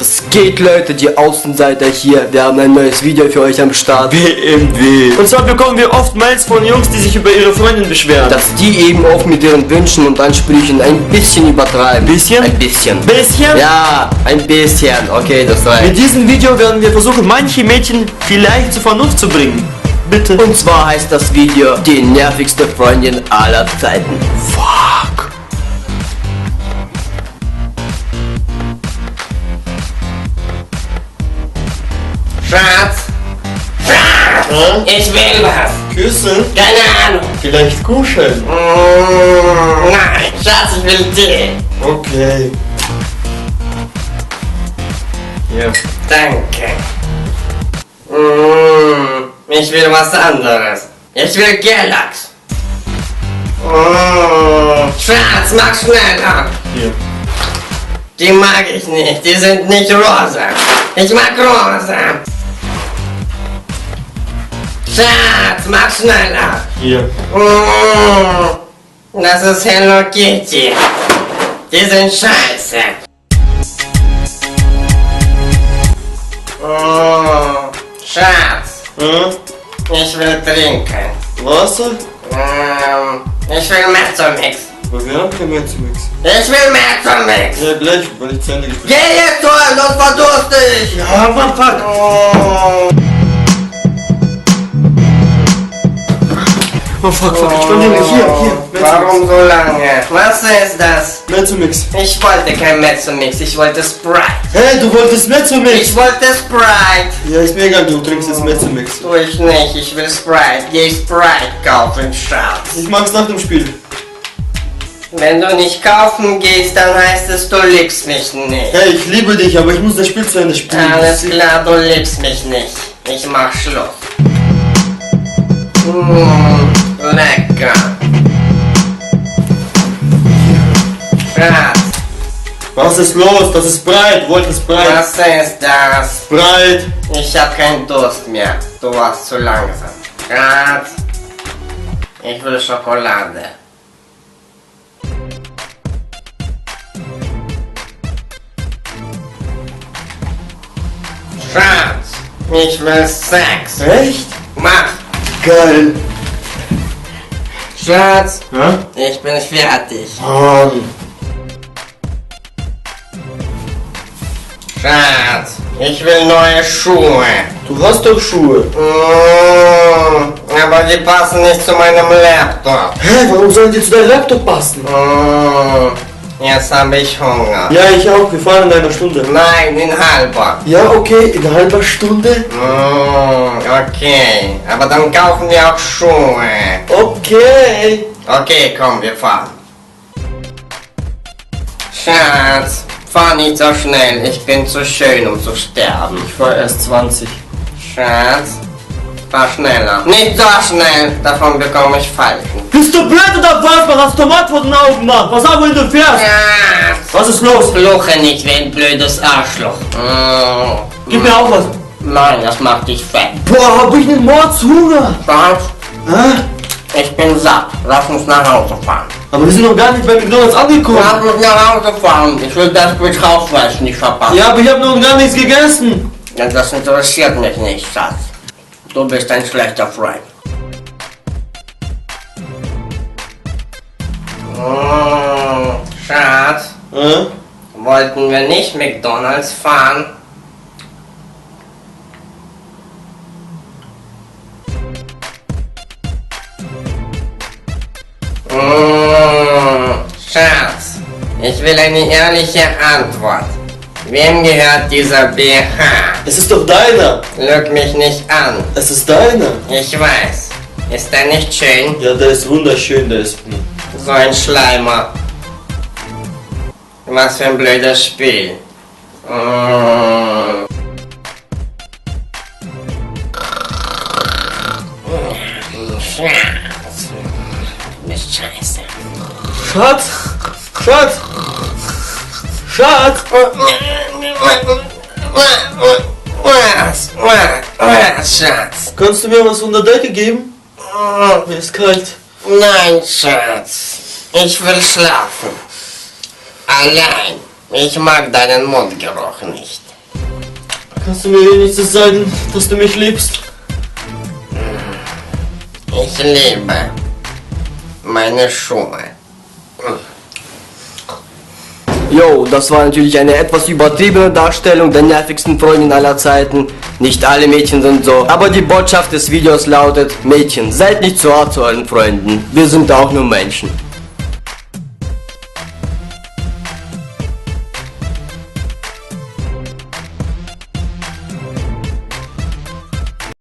Was geht, Leute, die Außenseiter hier? Wir haben ein neues Video für euch am Start. BMW. Und zwar bekommen wir oft Mails von Jungs, die sich über ihre Freundin beschweren. Dass die eben oft mit ihren Wünschen und Ansprüchen ein bisschen übertreiben. Bisschen? Ein bisschen. Bisschen? Ja, ein bisschen. Okay, das reicht. Mit diesem Video werden wir versuchen, manche Mädchen vielleicht zur Vernunft zu bringen. Bitte. Und zwar heißt das Video die nervigste Freundin aller Zeiten. Fuck. Schatz! Schatz! Ich will was! Küssen? Keine Ahnung! Vielleicht kuscheln? Nein, Schatz, ich will Tee! Okay. Ja. Danke! Ich will was anderes! Ich will Galax! Schatz, mach schneller! Hier. Die mag ich nicht, die sind nicht rosa! Ich mag rosa! Schatz, mach schneller! Hier. Das ist Hello Kitty. Die sind scheiße. Schatz, ich will trinken. Wasser? Ich will Mezzomix. Aber wir haben kein Mezzomix. Ich will Mezzomix. Ja, gleich, weil ich zu Ende gespielt Geh jetzt holen, sonst verdurste ich. habe. Ja, fuck. Oh, fuck, ich stand hier. Warum so lange? Was ist das? Mezzomix. Ich wollte kein Mezzomix, ich wollte Sprite. Hey, du wolltest Mezzomix? Ich wollte Sprite. Ja, ist mir egal, du trinkst jetzt Mezzomix. Tu ich nicht, ich will Sprite. Geh Sprite kaufen, Schatz. Ich mag's nach dem Spiel. Wenn du nicht kaufen gehst, dann heißt es, du liebst mich nicht. Hey, ich liebe dich, aber ich muss das Spiel zu Ende spielen. Alles klar, du liebst mich nicht. Ich mach Schluss. Lecker. Schatz, Was ist los? Das ist breit. Wolltest breit. was ist das? Breit. Ich hab keinen Durst mehr. Du warst zu langsam. Schatz, ich will Schokolade. Schatz, ich will Sex. Echt? Mach. Geil. Schatz, Ja? ich bin fertig. Schatz, ich will neue Schuhe. Du hast doch Schuhe. Aber die passen nicht zu meinem Laptop. Hä, warum sollen die zu deinem Laptop passen? Jetzt habe ich Hunger. Ja, ich auch. Wir fahren in einer Stunde. Nein, in halber. Ja, okay. In einer halben Stunde. Okay, aber dann kaufen wir auch Schuhe. Okay. Okay, komm, wir fahren. Schatz, fahr nicht so schnell. Ich bin zu schön, um zu sterben. Ich fahr erst 20. Schatz, fahr schneller. Nicht so schnell, davon bekomme ich Falten. Bist du blöd oder was? Man hat Tomat vor den Augen, Mann. Was auch, wenn du fährst? Schatz, Was ist los? fluche nicht wie ein blödes Arschloch. Gib mir auch was. Nein, das macht dich fett. Boah, hab ich einen Mordshunger. Schatz, Hä? ich bin satt. Lass uns nach Hause fahren. Aber wir sind noch gar nicht bei McDonalds angekommen. Lass uns nach Hause fahren. Ich will das Betraufweis nicht verpassen. Ja, aber ich habe noch gar nichts gegessen. Ja, das interessiert mich nicht, Schatz. Du bist ein schlechter Freund. Schatz, wollten wir nicht McDonalds fahren? Schatz, ich will eine ehrliche Antwort. Wem gehört dieser BH? Es ist doch deiner. Lüg mich nicht an. Es ist deiner. Ich weiß. Ist er nicht schön? Ja, der ist wunderschön, der ist. So ein Schleimer. Was für ein blödes Spiel. Schatz. Du bist scheiße. Schatz! Schatz! Schatz! Was, Schatz? Kannst du mir was unter der Decke geben? Mir ist kalt. Nein, Schatz. Ich will schlafen. Allein. Ich mag deinen Mundgeruch nicht. Kannst du mir wenigstens sagen, dass du mich liebst? Ich liebe meine Schuhe. Jo, das war natürlich eine etwas übertriebene Darstellung der nervigsten Freundin aller Zeiten. Nicht alle Mädchen sind so, aber die Botschaft des Videos lautet: Mädchen, seid nicht zu hart zu euren Freunden. Wir sind auch nur Menschen.